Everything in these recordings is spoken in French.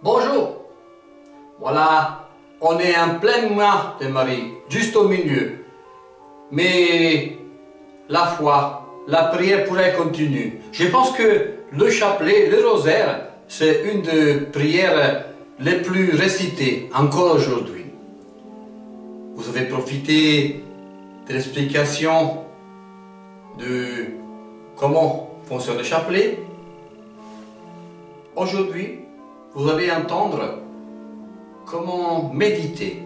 Bonjour. Voilà, on est en plein mois de Marie, juste au milieu. Mais la foi, la prière pourrait continuer. Je pense que le chapelet, le rosaire, c'est une des prières les plus récitées encore aujourd'hui. Vous avez profité de l'explication de comment fonctionne le chapelet. Aujourd'hui, vous allez entendre comment méditer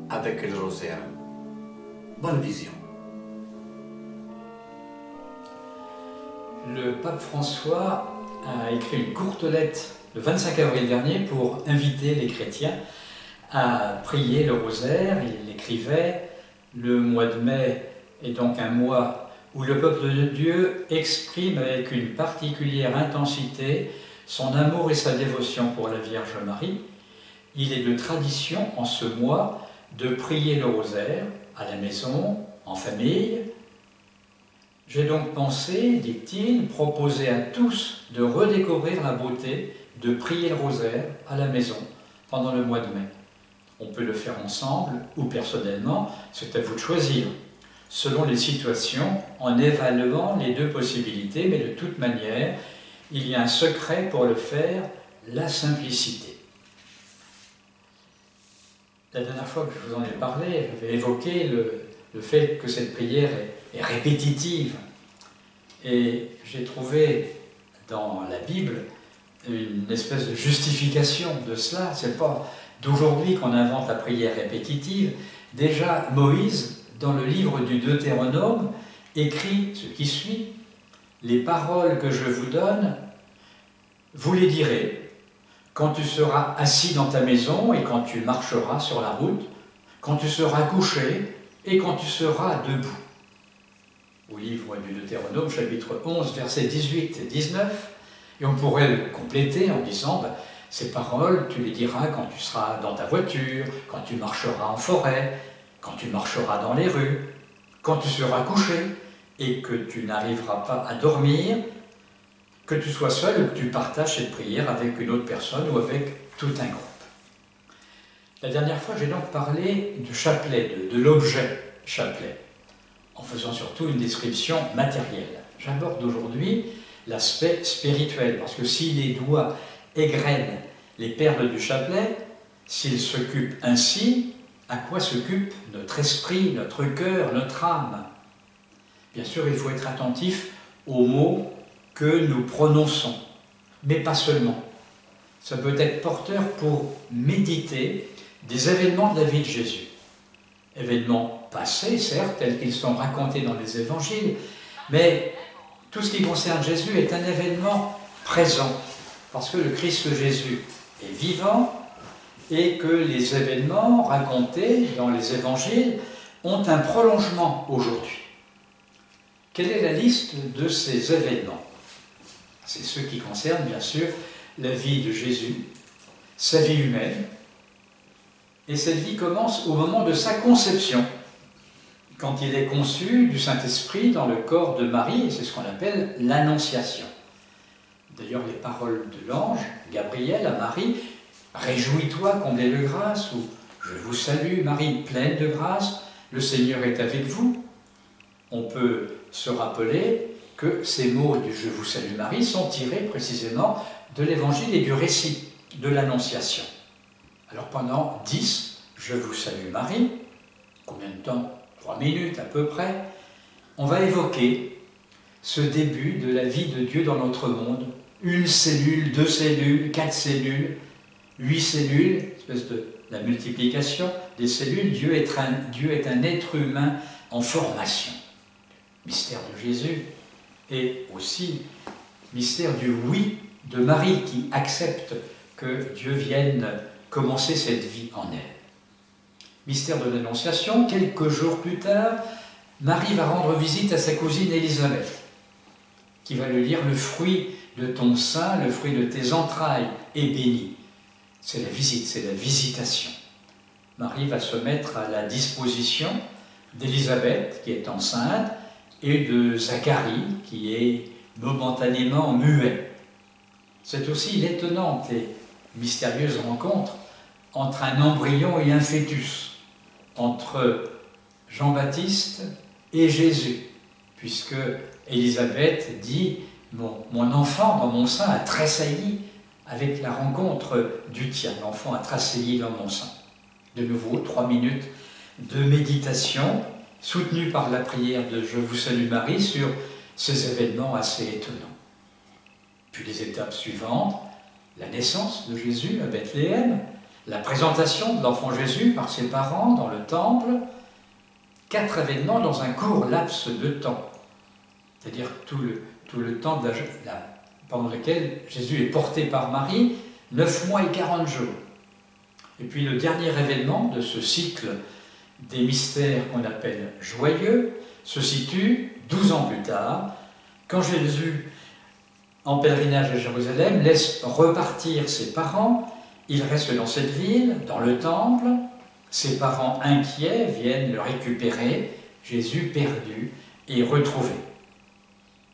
avec le rosaire. Bonne vision. Le pape François a écrit une courte lettre le 25 avril dernier pour inviter les chrétiens à prier le rosaire. Il écrivait « Le mois de mai est donc un mois où le peuple de Dieu exprime avec une particulière intensité son amour et sa dévotion pour la Vierge Marie. Il est de tradition en ce mois de prier le rosaire à la maison, en famille. J'ai donc pensé, dit-il, proposer à tous de redécouvrir la beauté de prier le rosaire à la maison pendant le mois de mai. On peut le faire ensemble ou personnellement, c'est à vous de choisir, selon les situations, en évaluant les deux possibilités, mais de toute manière, il y a un secret pour le faire, la simplicité. La dernière fois que je vous en ai parlé, j'avais évoqué le fait que cette prière est répétitive. Et j'ai trouvé dans la Bible une espèce de justification de cela. Ce n'est pas d'aujourd'hui qu'on invente la prière répétitive. Déjà, Moïse, dans le livre du Deutéronome, écrit ce qui suit. « Les paroles que je vous donne, vous les direz quand tu seras assis dans ta maison et quand tu marcheras sur la route, quand tu seras couché et quand tu seras debout. » Au livre du Deutéronome, chapitre 11, versets 18 et 19, et on pourrait le compléter en disant ces paroles, tu les diras quand tu seras dans ta voiture, quand tu marcheras en forêt, quand tu marcheras dans les rues, quand tu seras couché et que tu n'arriveras pas à dormir, que tu sois seul ou que tu partages cette prière avec une autre personne ou avec tout un groupe. La dernière fois, j'ai donc parlé du chapelet, de l'objet chapelet, en faisant surtout une description matérielle. J'aborde aujourd'hui l'aspect spirituel, parce que si les doigts égrènent les perles du chapelet, s'ils s'occupent ainsi, à quoi s'occupe notre esprit, notre cœur, notre âme? Bien sûr, il faut être attentif aux mots que nous prononçons, mais pas seulement. Ça peut être porteur pour méditer des événements de la vie de Jésus. Événements passés, certes, tels qu'ils sont racontés dans les évangiles, mais tout ce qui concerne Jésus est un événement présent, parce que le Christ Jésus est vivant et que les événements racontés dans les évangiles ont un prolongement aujourd'hui. Quelle est la liste de ces événements? C'est ceux qui concernent, bien sûr, la vie de Jésus, sa vie humaine, et cette vie commence au moment de sa conception, quand il est conçu du Saint-Esprit dans le corps de Marie, et c'est ce qu'on appelle l'Annonciation. D'ailleurs, les paroles de l'ange Gabriel à Marie, « Réjouis-toi, comblée de grâce » ou « Je vous salue, Marie, pleine de grâce, le Seigneur est avec vous ». On peut se rappeler que ces mots du « Je vous salue, Marie » sont tirés précisément de l'Évangile et du récit de l'Annonciation. Alors pendant 10, « Je vous salue, Marie », combien de temps? 3 minutes à peu près, on va évoquer ce début de la vie de Dieu dans notre monde. 1 cellule, 2 cellules, 4 cellules, 8 cellules, espèce de la multiplication des cellules. Dieu est un être humain en formation. Mystère de Jésus et aussi mystère du oui de Marie qui accepte que Dieu vienne commencer cette vie en elle. Mystère de l'Annonciation, quelques jours plus tard, Marie va rendre visite à sa cousine Élisabeth, qui va lui dire « Le fruit de ton sein, le fruit de tes entrailles est béni ». C'est la visite, c'est la visitation. Marie va se mettre à la disposition d'Élisabeth, qui est enceinte, et de Zacharie, qui est momentanément muet. C'est aussi l'étonnante et mystérieuse rencontre entre un embryon et un fœtus, entre Jean-Baptiste et Jésus, puisque Élisabeth dit « Mon enfant dans mon sein a tressailli avec la rencontre du tien, l'enfant a tressailli dans mon sein ». De nouveau, 3 minutes de méditation, soutenue par la prière de « Je vous salue Marie » sur ces événements assez étonnants. Puis les étapes suivantes, la naissance de Jésus à Bethléem, la présentation de l'enfant Jésus par ses parents dans le temple, 4 événements dans un court laps de temps, c'est-à-dire tout le temps pendant lequel Jésus est porté par Marie, 9 mois et 40 jours. Et puis le dernier événement de ce cycle des mystères qu'on appelle joyeux se situe 12 ans plus tard, quand Jésus, en pèlerinage à Jérusalem, laisse repartir ses parents. Il reste dans cette ville, dans le temple. Ses parents inquiets viennent le récupérer. Jésus perdu et retrouvé.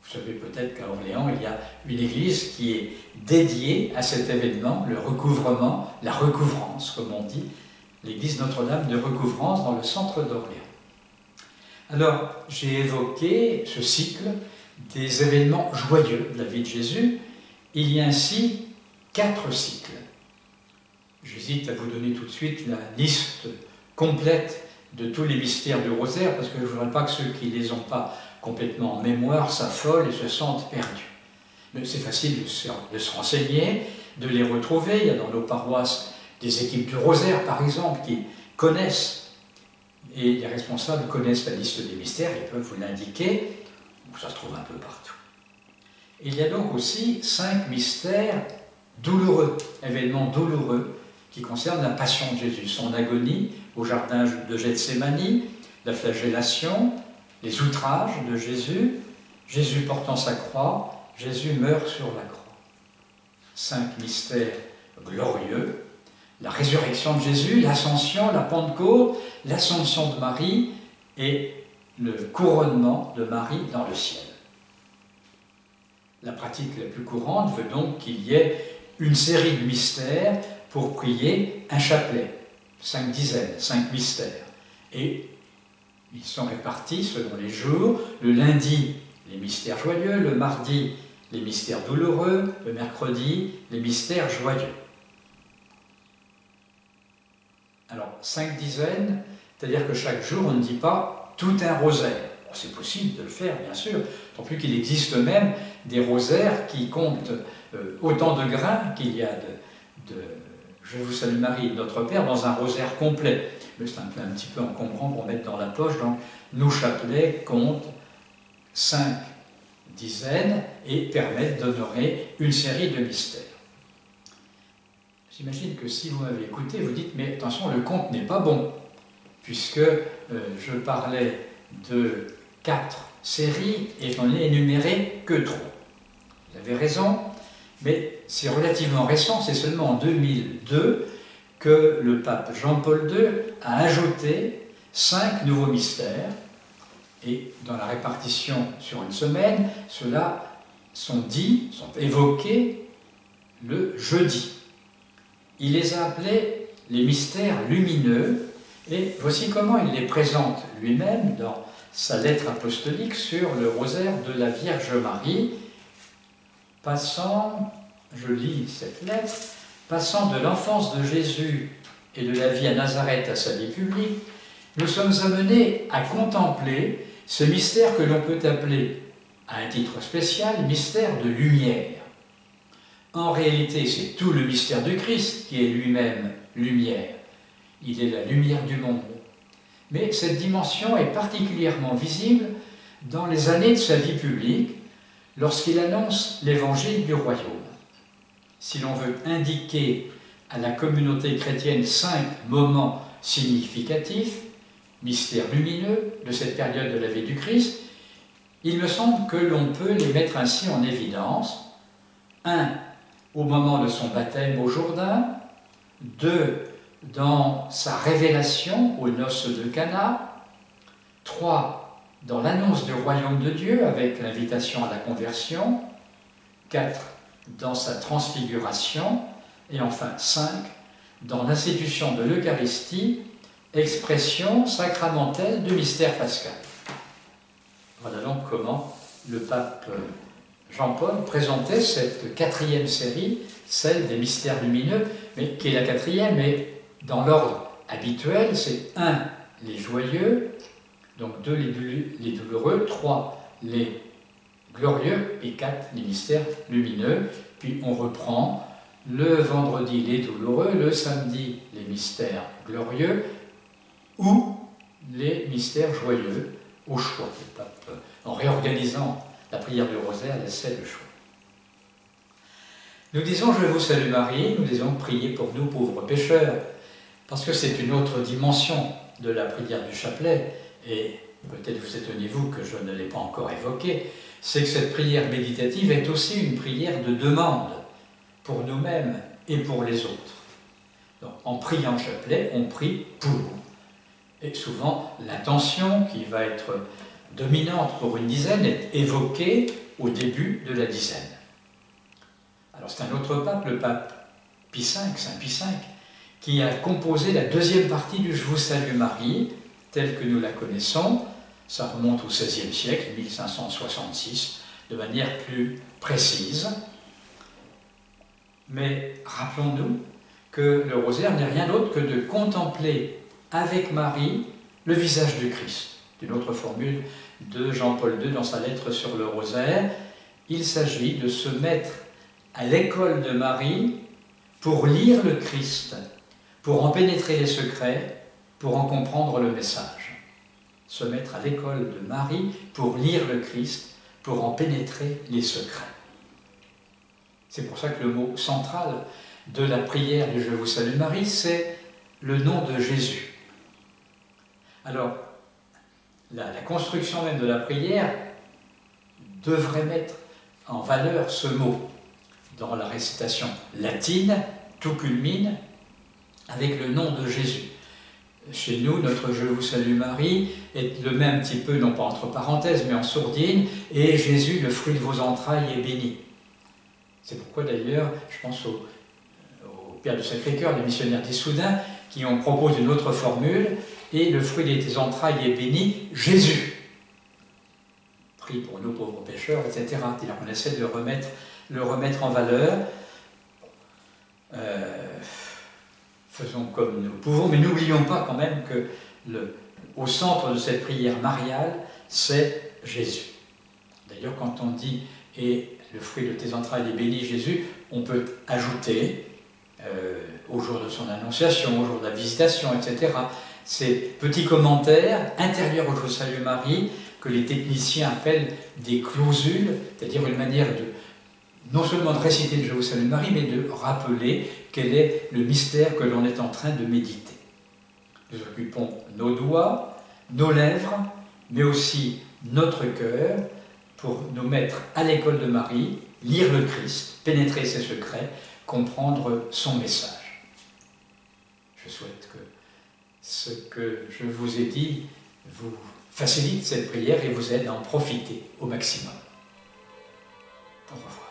Vous savez peut-être qu'à Orléans, il y a une église qui est dédiée à cet événement, le recouvrement, la recouvrance, comme on dit, l'église Notre-Dame de Recouvrance dans le centre d'Orléans. Alors, j'ai évoqué ce cycle des événements joyeux de la vie de Jésus. Il y a ainsi 4 cycles. J'hésite à vous donner tout de suite la liste complète de tous les mystères du rosaire, parce que je ne voudrais pas que ceux qui ne les ont pas complètement en mémoire s'affolent et se sentent perdus. Mais c'est facile de se renseigner, de les retrouver. Il y a dans nos paroisses des équipes du rosaire, par exemple, qui connaissent, et les responsables connaissent la liste des mystères, ils peuvent vous l'indiquer. Ça se trouve un peu partout. Il y a donc aussi 5 mystères douloureux, événements douloureux, qui concernent la passion de Jésus, son agonie au jardin de Gethsémani, la flagellation, les outrages de Jésus, Jésus portant sa croix, Jésus meurt sur la croix. 5 mystères glorieux, la résurrection de Jésus, l'ascension, la Pentecôte, l'ascension de Marie et le couronnement de Marie dans le ciel. La pratique la plus courante veut donc qu'il y ait une série de mystères pour prier un chapelet, 5 dizaines, 5 mystères. Et ils sont répartis selon les jours. Le lundi, les mystères joyeux, le mardi, les mystères douloureux, le mercredi, les mystères joyeux. Alors, 5 dizaines, c'est-à-dire que chaque jour, on ne dit pas tout un rosaire. C'est possible de le faire, bien sûr, tant plus qu'il existe même des rosaires qui comptent autant de grains qu'il y a de Je vous salue Marie, notre Père, dans un rosaire complet. Mais c'est un petit peu encombrant pour mettre dans la poche, donc nos chapelets comptent 5 dizaines et permettent d'honorer une série de mystères. J'imagine que si vous m'avez écouté, vous dites, mais attention, le compte n'est pas bon, puisque je parlais de 4 séries et j'en ai énuméré que 3. Vous avez raison, mais c'est relativement récent, c'est seulement en 2002 que le pape Jean-Paul II a ajouté 5 nouveaux mystères, et dans la répartition sur une semaine, ceux-là sont évoqués le jeudi. Il les a appelés les mystères lumineux, et voici comment il les présente lui-même dans sa lettre apostolique sur le rosaire de la Vierge Marie, passant, je lis cette lettre, passant de l'enfance de Jésus et de la vie à Nazareth à sa vie publique, nous sommes amenés à contempler ce mystère que l'on peut appeler, à un titre spécial, mystère de lumière. En réalité, c'est tout le mystère du Christ qui est lui-même lumière. Il est la lumière du monde. Mais cette dimension est particulièrement visible dans les années de sa vie publique, lorsqu'il annonce l'évangile du royaume. Si l'on veut indiquer à la communauté chrétienne 5 moments significatifs, mystères lumineux de cette période de la vie du Christ, il me semble que l'on peut les mettre ainsi en évidence. 1. Au moment de son baptême au Jourdain. 2. Dans sa révélation aux noces de Cana. 3. Dans l'annonce du royaume de Dieu avec l'invitation à la conversion. 4. Dans sa transfiguration. Et enfin 5, dans l'institution de l'Eucharistie, expression sacramentelle du mystère pascal. Voilà donc comment le pape Jean-Paul présentait cette 4e série, celle des mystères lumineux, mais qui est la 4e, mais dans l'ordre habituel, c'est 1, les joyeux, donc 2, les douloureux, 3, les glorieux, et 4, les mystères lumineux. Puis on reprend le vendredi les douloureux, le samedi les mystères glorieux, ou les mystères joyeux, au choix. Le pape, en réorganisant la prière du rosaire, laissait le choix. Nous disons « Je vous salue Marie », nous disons « Priez pour nous pauvres pécheurs », parce que c'est une autre dimension de la prière du chapelet, et peut-être vous étonnez-vous que je ne l'ai pas encore évoqué, c'est que cette prière méditative est aussi une prière de demande pour nous-mêmes et pour les autres. Donc, en priant le chapelet, on prie pour. Et souvent, l'intention qui va être dominante pour une dizaine est évoquée au début de la dizaine. Alors c'est un autre pape, le pape Pie V, Saint Pie V, qui a composé la 2e partie du « Je vous salue Marie », telle que nous la connaissons. Ça remonte au XVIe siècle, 1566, de manière plus précise. Mais rappelons-nous que le rosaire n'est rien d'autre que de contempler avec Marie le visage du Christ. Une autre formule de Jean-Paul II dans sa lettre sur le rosaire. Il s'agit de se mettre à l'école de Marie pour lire le Christ, pour en pénétrer les secrets, pour en comprendre le message. Se mettre à l'école de Marie pour lire le Christ, pour en pénétrer les secrets. C'est pour ça que le mot central de la prière du « Je vous salue Marie », c'est le nom de Jésus. Alors, la construction même de la prière devrait mettre en valeur ce mot. Dans la récitation latine, tout culmine avec le nom de Jésus. Chez nous, notre « Je vous salue Marie » est le même petit peu, non pas entre parenthèses, mais en sourdine, et Jésus, le fruit de vos entrailles, est béni. C'est pourquoi d'ailleurs, je pense au Père du Sacré-Cœur, les missionnaires d'Issoudun, qui ont proposé une autre formule, et le fruit de tes entrailles est béni, Jésus. Prie pour nous pauvres pécheurs, etc. C'est-à-dire qu'on essaie de le remettre en valeur. Faisons comme nous pouvons, mais n'oublions pas quand même que au centre de cette prière mariale, c'est Jésus. D'ailleurs, quand on dit « et le fruit de tes entrailles est béni, Jésus », on peut ajouter au jour de son annonciation, au jour de la visitation, etc., ces petits commentaires intérieurs au « Je vous salue Marie » que les techniciens appellent des clausules, c'est-à-dire une manière de non seulement de réciter le « Je vous salue Marie », mais de rappeler quel est le mystère que l'on est en train de méditer. Nous occupons nos doigts, nos lèvres, mais aussi notre cœur pour nous mettre à l'école de Marie, lire le Christ, pénétrer ses secrets, comprendre son message. Je souhaite que ce que je vous ai dit vous facilite cette prière et vous aide à en profiter au maximum. Au revoir.